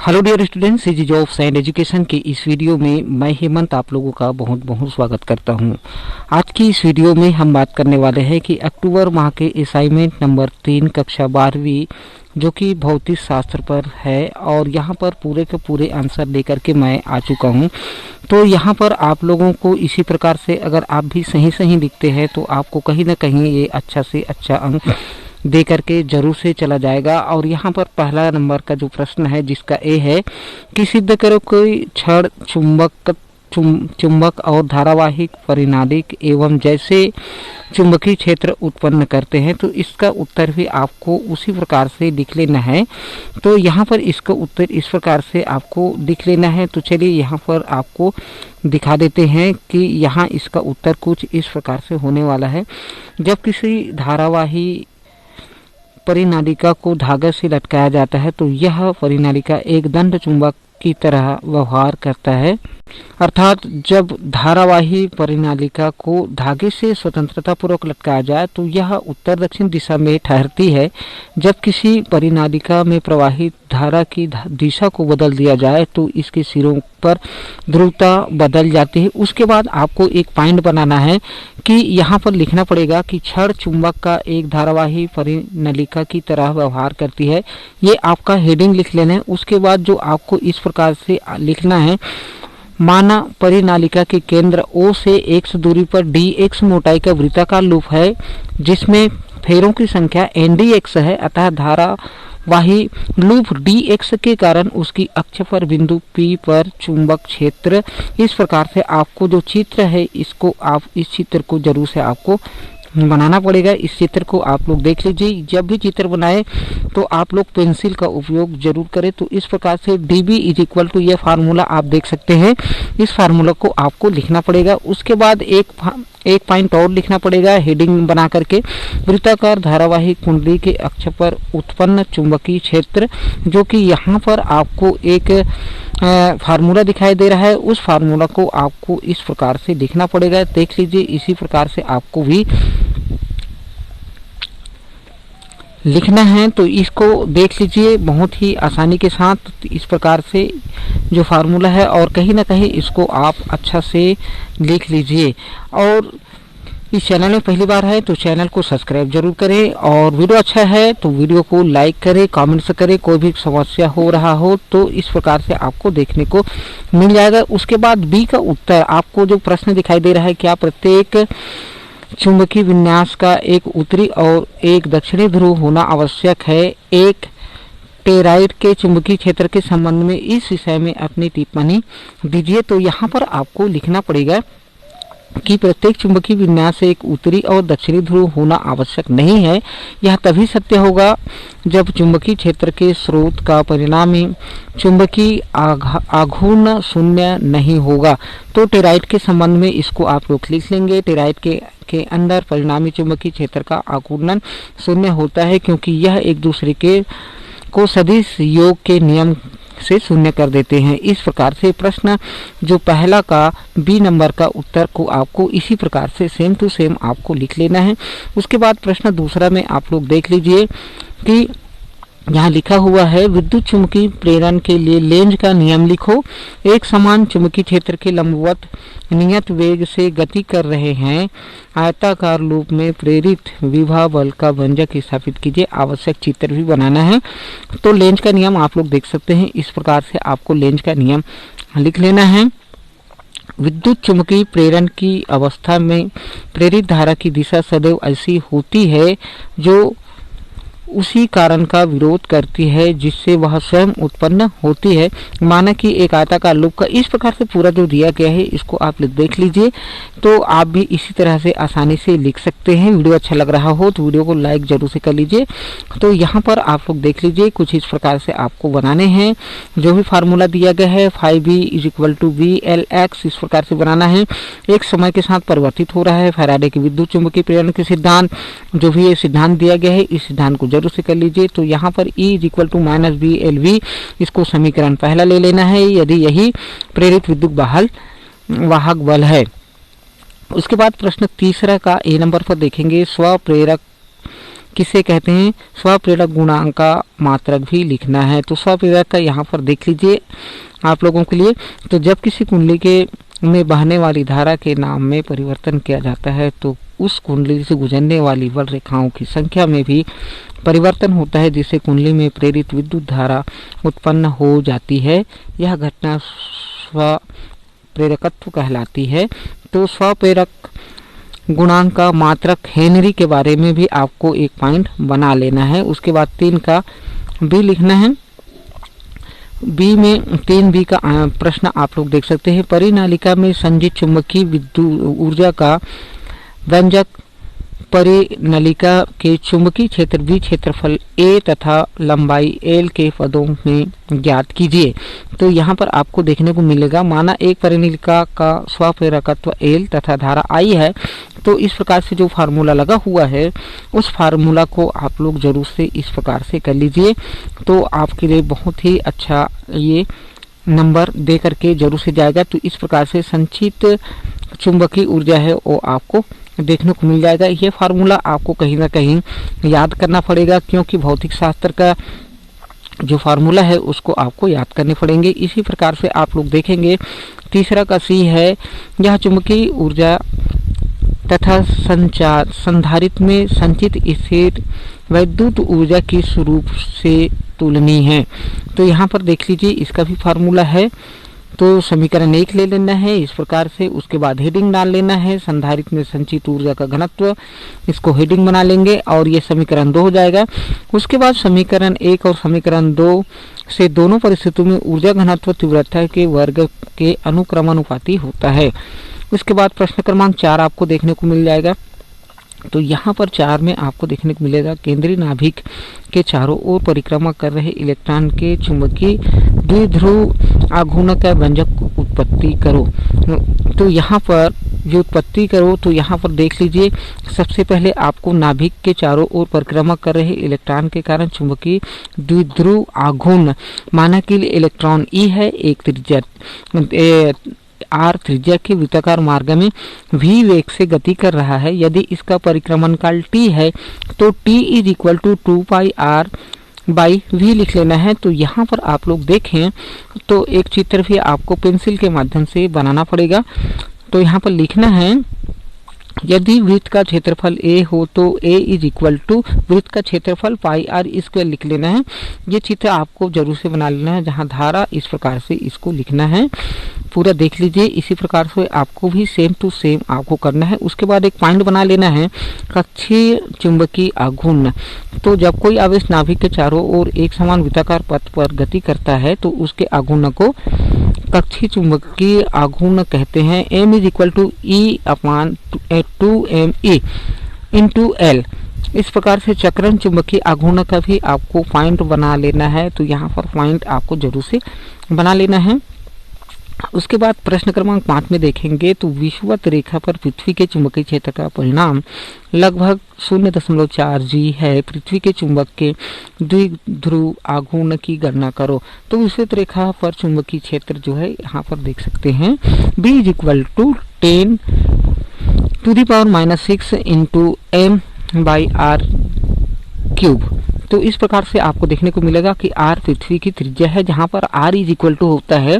Hello dear students, CG jobs and education के इस video में मैं हेमंत आप लोगों का बहुत बहुत स्वागत करता हूं। आज की इस वीडियो में हम बात करने वाले हैं कि अक्टूबर माह के असाइनमेंट नंबर 3 कक्षा 12वीं जो कि भौतिक शास्त्र पर है और यहां पर पूरे के पूरे आंसर लेकर के मैं आ चुका हूं। तो यहां पर आप लोगों को इसी प्रकार से अगर आप भी सही सही लिखते हैं तो आपको कहीं ना कहीं ये अच्छा से अच्छा अंक दे करके जरूर से चला जाएगा। और यहाँ पर पहला नंबर का जो प्रश्न है जिसका ए है कि सिद्ध करो कोई क्षण चुंबक और धारावाहिक परिनालिक एवं जैसे चुंबकीय क्षेत्र उत्पन्न करते हैं। तो इसका उत्तर भी आपको उसी प्रकार से लिख लेना है। तो यहाँ पर इसका उत्तर इस प्रकार से आपको लिख लेना है। तो चलिए यहाँ पर आपको दिखा देते हैं कि यहाँ इसका उत्तर कुछ इस प्रकार से होने वाला है। जब किसी धारावाही परिनालिका को धागे से लटकाया जाता है तो यह परिनालिका एक दंड चुंबक की तरह व्यवहार करता है। अर्थात जब धारावाही परिनालिका को धागे से स्वतंत्रता पूर्वक लटकाया जाए तो यह उत्तर दक्षिण दिशा में ठहरती है। जब किसी परिनालिका में प्रवाहित धारा की दिशा को बदल दिया जाए तो इसके सिरों पर ध्रुवता बदल जाती है। उसके बाद आपको एक पॉइंट बनाना है कि यहाँ पर लिखना पड़ेगा कि क्षण चुंबक का एक धारावाही परिनालिका की तरह व्यवहार करती है। ये आपका हेडिंग लिख लेना है। उसके बाद जो आपको इस प्रकार से लिखना है, माना परिनालिका के केंद्र O से x दूरी पर dx मोटाई का वृत्ताकार लूप है जिसमें फेरों की संख्या ndx है। अतः धारावाही लूप dx के कारण उसकी अक्ष पर बिंदु P पर चुंबक क्षेत्र इस प्रकार से आपको जो चित्र है इसको आप इस चित्र को जरूर से आपको बनाना पड़ेगा। इस चित्र को आप लोग देख लीजिए। जब भी चित्र बनाए तो आप लोग पेंसिल का उपयोग जरूर करें। तो इस प्रकार से dB इज इक्वल टू ये फार्मूला आप देख सकते हैं। इस फार्मूला को आपको लिखना पड़ेगा। उसके बाद एक पॉइंट और लिखना पड़ेगा हेडिंग बना करके, वृत्ताकार धारावाही कुंडली के अक्ष पर उत्पन्न चुंबकीय क्षेत्र, जो कि यहाँ पर आपको एक फार्मूला दिखाई दे रहा है। उस फार्मूला को आपको इस प्रकार से लिखना पड़ेगा। देख लीजिए, इसी प्रकार से आपको भी लिखना है। तो इसको देख लीजिए बहुत ही आसानी के साथ इस प्रकार से जो फार्मूला है, और कहीं ना कहीं इसको आप अच्छा से लिख लीजिए। और इस चैनल में पहली बार है तो चैनल को सब्सक्राइब जरूर करें, और वीडियो अच्छा है तो वीडियो को लाइक करें, कमेंट्स करें। कोई भी समस्या हो रहा हो तो इस प्रकार से आपको देखने को मिल जाएगा। उसके बाद बी का उत्तर आपको जो प्रश्न दिखाई दे रहा है, क्या प्रत्येक चुंबकीय विन्यास का एक उत्तरी और एक दक्षिणी ध्रुव होना आवश्यक है। एक टेराइड के चुंबकीय क्षेत्र के संबंध में इस विषय में अपनी टिप्पणी दीजिए। तो यहाँ पर आपको लिखना पड़ेगा कि प्रत्येक चुंबकीय विन्यास से एक उत्तरी और दक्षिणी ध्रुव होना आवश्यक नहीं है। यह तभी सत्य होगा जब चुंबकीय क्षेत्र के स्रोत का परिणामी चुंबकीय आघूर्ण शून्य नहीं होगा। तो टेराइड के संबंध में इसको आप लोग लिख लेंगे। टेराइड के अंदर परिणामी चुंबकीय क्षेत्र का आघूर्ण शून्य होता है क्योंकि यह एक दूसरे के को सदिश योग के नियम से शून्य कर देते हैं। इस प्रकार से प्रश्न जो पहला का बी नंबर का उत्तर को आपको इसी प्रकार से सेम टू सेम आपको लिख लेना है। उसके बाद प्रश्न दूसरा में आप लोग देख लीजिए कि यहाँ लिखा हुआ है, विद्युत चुंबकीय प्रेरण के लिए लेंज का नियम लिखो। एक समान चुंबकीय क्षेत्र के लंबवत नियत वेग से गति कर रहे हैं। आयताकार लूप में प्रेरित विभव बल का व्यंजक स्थापित कीजिए। आवश्यक चित्र भी बनाना है। तो लेंज का नियम आप लोग देख सकते हैं। इस प्रकार से आपको लेंज का नियम लिख लेना है। विद्युत चुंबकीय प्रेरण की अवस्था में प्रेरित धारा की दिशा सदैव ऐसी होती है जो उसी कारण का विरोध करती है जिससे वह स्वयं उत्पन्न होती है। माना कि एक आयताकार लूप का इस प्रकार से पूरा जो दिया गया है इसको आप देख लीजिए। तो आप भी इसी तरह से आसानी से लिख सकते हैं। वीडियो अच्छा लग रहा हो तो वीडियो को लाइक जरूर से कर लीजिए। तो यहाँ पर आप लोग देख लीजिए कुछ इस प्रकार से आपको बनाने हैं। जो भी फार्मूला दिया गया है 5B is equal to VLX इस प्रकार से बनाना है। एक समय के साथ परिवर्तित हो रहा है। फैराडे के विद्युत चुंबकीय प्रेरण के सिद्धांत, जो भी ये सिद्धांत दिया गया है इस सिद्धांत को जरूर से कर लीजिए। तो यहाँ पर E is equal to -BLV इसको समीकरण पहला ले लेना है यदि यही प्रेरित विद्युत वाहक बल है। उसके बाद प्रश्न तीसरा का ए नंबर पर देखेंगे, स्वप्रेरक किसे कहते हैं, स्वप्रेरक गुणांक का मात्रक भी लिखना है। तो स्वप्रेरक का यहाँ पर देख लीजिए आप लोगों के लिए। तो जब किसी कुंडली के में बहने वाली धारा के नाम में परिवर्तन किया जाता है तो उस कुंडली से गुजरने वाली बल रेखाओं की संख्या में भी परिवर्तन होता है, जिससे कुंडली में प्रेरित विद्युत धारा उत्पन्न हो जाती है। यह घटना स्वप्रेरकत्व कहलाती है। तो स्वप्रेरक गुणांक का मात्रक हेनरी के बारे में भी आपको एक पॉइंट बना लेना है। उसके बाद 3 का बी लिखना है। बी में 3B का प्रश्न आप लोग देख सकते हैं। परिनालिका में संचित चुंबकीय विद्युत ऊर्जा का व्यंजक परिनलिका के चुंबकीय क्षेत्र B क्षेत्रफल A तथा लंबाई L के पदों में ज्ञात कीजिए। तो यहाँ पर आपको देखने को मिलेगा, माना एक परिनलिका का स्वप्रेरकत्व L तथा धारा I है। तो इस प्रकार से जो फार्मूला लगा हुआ है उस फार्मूला को आप लोग जरूर से इस प्रकार से कर लीजिए, तो आपके लिए बहुत ही अच्छा ये नंबर दे करके जरूर से जाएगा। तो इस प्रकार से संचित चुंबकीय ऊर्जा है वो आपको देखने को मिल जाएगा। ये फार्मूला आपको कहीं ना कहीं याद करना पड़ेगा, क्योंकि भौतिक शास्त्र का जो फार्मूला है उसको आपको याद करने पड़ेंगे। इसी प्रकार से आप लोग देखेंगे 3 का सी है, यह चुंबकीय ऊर्जा तथा संधारित्र में संचित स्थिर वैद्युत ऊर्जा की स्वरूप से तुलनीय है। तो यहाँ पर देख लीजिए इसका भी फार्मूला है। तो समीकरण 1 ले लेना है इस प्रकार से, उसके बाद हेडिंग डाल लेना है संधारित्र में संचित ऊर्जा का घनत्व, इसको हेडिंग बना लेंगे और ये समीकरण 2 हो जाएगा। उसके बाद समीकरण 1 और समीकरण 2 से दोनों परिस्थितियों में ऊर्जा घनत्व तीव्रता के वर्ग के अनुक्रमानुपाती होता है। उसके बाद प्रश्न क्रमांक 4 आपको देखने को मिल जाएगा। तो यहाँ पर 4 में आपको देखने को मिलेगा, केंद्रीय नाभिक के चारों ओर परिक्रमा कर रहे इलेक्ट्रॉन के चुंबकीय द्विध्रुव आघूर्ण का व्यंजक उत्पत्ति करो। तो यहाँ पर जो उत्पत्ति करो, तो यहाँ पर देख लीजिए सबसे पहले आपको नाभिक के चारों ओर परिक्रमा कर रहे इलेक्ट्रॉन के कारण चुंबकीय द्विध्रुव आघूर्ण, माना कि इलेक्ट्रॉन E है, एक त्रिज्या r त्रिज्या के वृत्ताकार मार्ग में v वेग से गति कर रहा है। यदि इसका परिक्रमण काल t है तो t is equal to 2πr by v लिख लेना है। तो यहाँ पर आप लोग देखें तो एक चित्र भी आपको पेंसिल के माध्यम से बनाना पड़ेगा। तो यहाँ पर लिखना है, यदि वृत्त का क्षेत्रफल a हो तो a इज इक्वल टू वृत्त का क्षेत्रफल पाई r स्क्वायर लिख लेना है। ये चित्र आपको जरूर से बना लेना है, जहाँ धारा इस प्रकार से इसको लिखना है। पूरा देख लीजिए, इसी प्रकार से आपको भी सेम टू सेम आपको करना है। उसके बाद एक पॉइंट बना लेना है, कक्षीय चुंबकीय आघूर्ण। तो जब कोई आवेश नाभिक के चारों ओर एक समान वृत्ताकार पथ पर गति करता है तो उसके आघूर्ण को कक्षीय चुंबकीय आघूर्ण कहते हैं। m is equal to E upon 2m into L। इस प्रकार से चक्रण चुंबकीय आघूर्ण का भी आपको पॉइंट बना लेना है। तो यहाँ पर पॉइंट आपको जरूर से बना लेना है। उसके बाद प्रश्न क्रमांक 5 में देखेंगे तो विषुवत रेखा पर पृथ्वी के चुंबकीय क्षेत्र का परिणाम लगभग 0.4 G है। पृथ्वी के चुंबक के द्विध्रुव आघूर्ण की गणना करो। तो विषुवत रेखा पर चुंबकीय क्षेत्र जो है यहाँ पर देख सकते हैं, B is equal to 10⁻⁻6 into m by r cube. तो इस प्रकार से आपको देखने को मिलेगा कि r पृथ्वी की त्रिज्या है, जहाँ पर r इज इक्वल टू होता है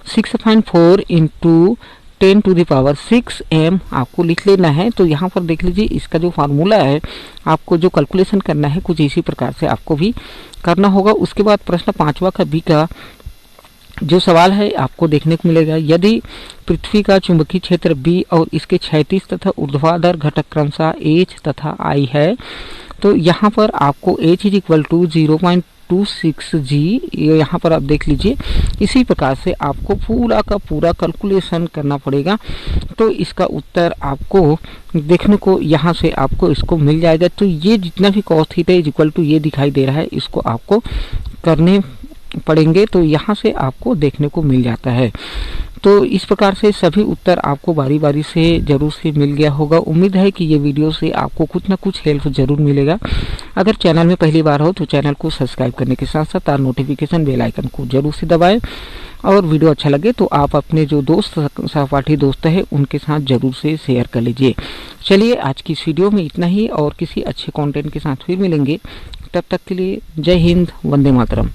6.4 इंटू 10⁻6 m आपको लिख लेना है। तो यहाँ पर देख लीजिए इसका जो फार्मूला है आपको जो कैलकुलेशन करना है कुछ इसी प्रकार से आपको भी करना होगा। उसके बाद प्रश्न 5वां का बी का जो सवाल है आपको देखने को मिलेगा, यदि पृथ्वी का चुंबकीय क्षेत्र B और इसके क्षैतिज तथा ऊर्ध्वाधर घटक क्रमशः H तथा I है, तो यहाँ पर आपको H is equal to 0.26 G, यहाँ पर आप देख लीजिए। इसी प्रकार से आपको पूरा का पूरा कैलकुलेशन करना पड़ेगा। तो इसका उत्तर आपको देखने को यहाँ से आपको इसको मिल जाएगा। तो ये जितना भी cos theta is equal to ये दिखाई दे रहा है, इसको आपको करने पड़ेंगे। तो यहाँ से आपको देखने को मिल जाता है। तो इस प्रकार से सभी उत्तर आपको बारी बारी से जरूर से मिल गया होगा। उम्मीद है कि ये वीडियो से आपको कुछ ना कुछ हेल्प जरूर मिलेगा। अगर चैनल में पहली बार हो तो चैनल को सब्सक्राइब करने के साथ साथ नोटिफिकेशन बेल आइकन को जरूर से दबाएं। और वीडियो अच्छा लगे तो आप अपने जो दोस्त सहपाठी दोस्त है उनके साथ जरूर से शेयर कर लीजिए। चलिए आज की इस वीडियो में इतना ही, और किसी अच्छे कंटेंट के साथ फिर मिलेंगे। तब तक के लिए जय हिंद, वंदे मातरम।